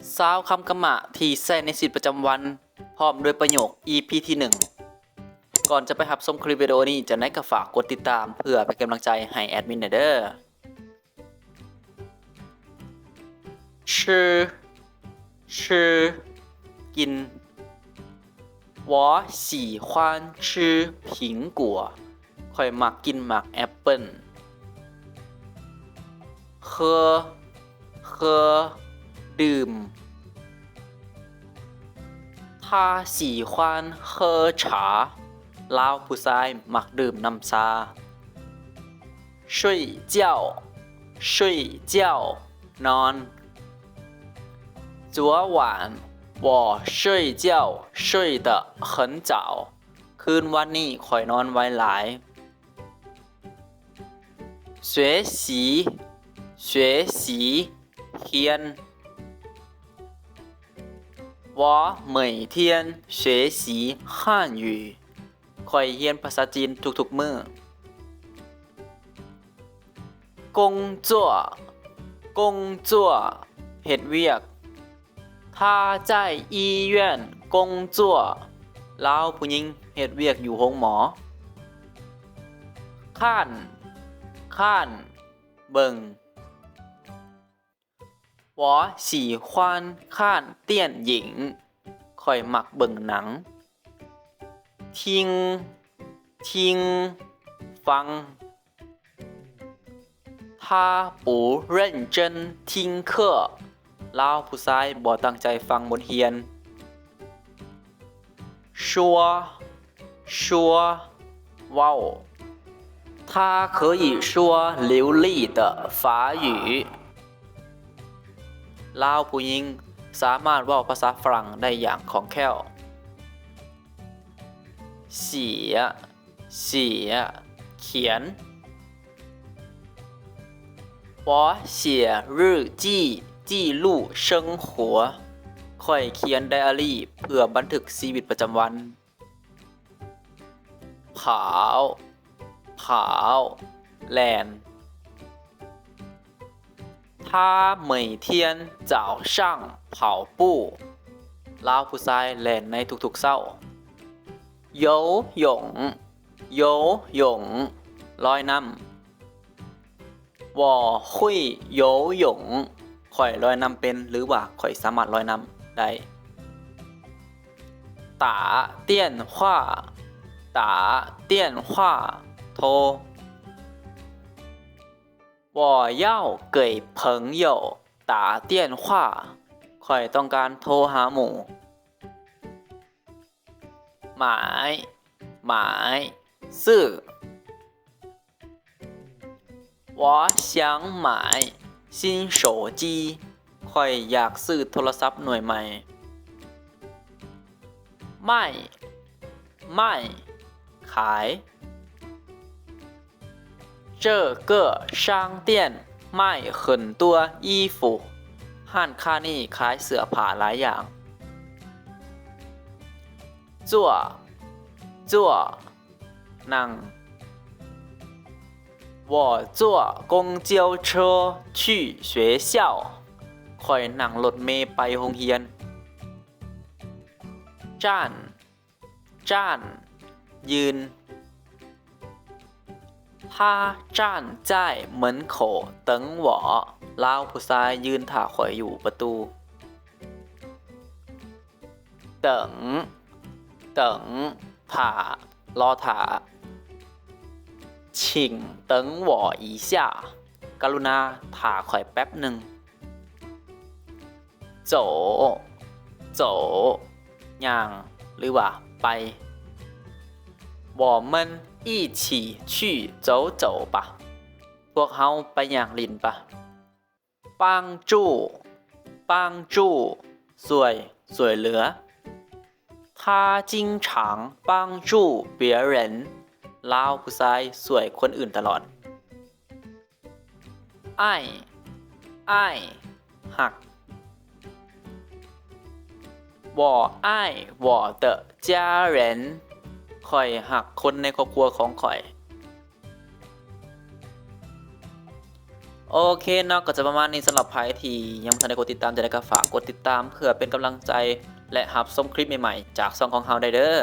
20คำกะหมาที่ใช้ในชีวิตประจำวันพร้อมด้วยประโยค EP ที่ 1 ก่อนจะไปรับชมคลิปวิดีโอนี้จะได้ก็ฝากกดติดตามเพื่อเป็นกำลังใจให้แอดมินเด้อ吃กิน我喜欢吃苹果ข่อยมักกินหมากแอปเปิ้ล喝ดื่ม他喜欢喝茶ลาวผู้ชายมักดื่มน้ำชา睡觉นอน昨晚我睡觉睡得很早คืนวันนี้ข่อยนอนไวหลาย学习เรียน我每天学习汉语ข่อยเรียนภาษาจีนทุกๆมื้อ工作เฮ็ดเวียก他在医院工作ลาวผู้หญิงเฮ็ดเวียกอยู่โรงหมอข้านเบิ่ง我喜欢看电影ข่อยมักเบิ่งหนัง听ฟัง他不认真听课ลาวผู้ชายบ่ตั้งใจฟังบทเรียน说เว้า他可以说流利的法语ลาวผู้หญิงสามารถเว้าภาษาฝรั่งได้อย่างคล่องแคล่วเขียน我写日记记录生活ข่อยเขียนไดอารี่เพื่อบันทึกชีวิตประจำวันผาวแลน他每天早上跑步ลาวผู้ชายแล่นในทุกๆเช้า游泳ลอยน้ำ我会游泳ข่อยลอยน้ำเป็นหรือว่าข่อยสามารถลอยน้ำได้打电话โทร我要给朋友打电话ข่อยต้องการโทรหาหมู่หมายซื้อ我想买新手机ข่อยอยากซื้อโทรศัพท์หน่วยใหม่ไม่ขาย这个商店卖很多衣服ห้านค้านี่ขายเสื้อผ้าหลายอย่าง坐นั่ง我坐公交车去学校ข่อยนั่งรถเมล์ไปโรงเรียน站ยืน他站在门口等我ลาวผู้ชายยืนท่าข่อยอยู่ประตู等ท่ารอท่า请等我一下กรุณาท่าข่อยแป๊บหนึ่ง走ย่างหรือว่าไป我们一起去走走吧พวกเฮาไปย่างลินปะ帮助สวยเหลือ他经常帮助别人ลาวผู้ชายสวยคนอื่นตลอดอ้ายหัก我爱我的家人ข่อยหักคนในครอบครัวของข่อย โอเคเนาะก็จะประมาณนี้สำหรับใครที่ยังไม่ทันได้กดติดตามจะได้ก็ฝากกดติดตามเพื่อเป็นกำลังใจและรับชมคลิปใหม่ๆจากช่องของเฮาได้เด้อ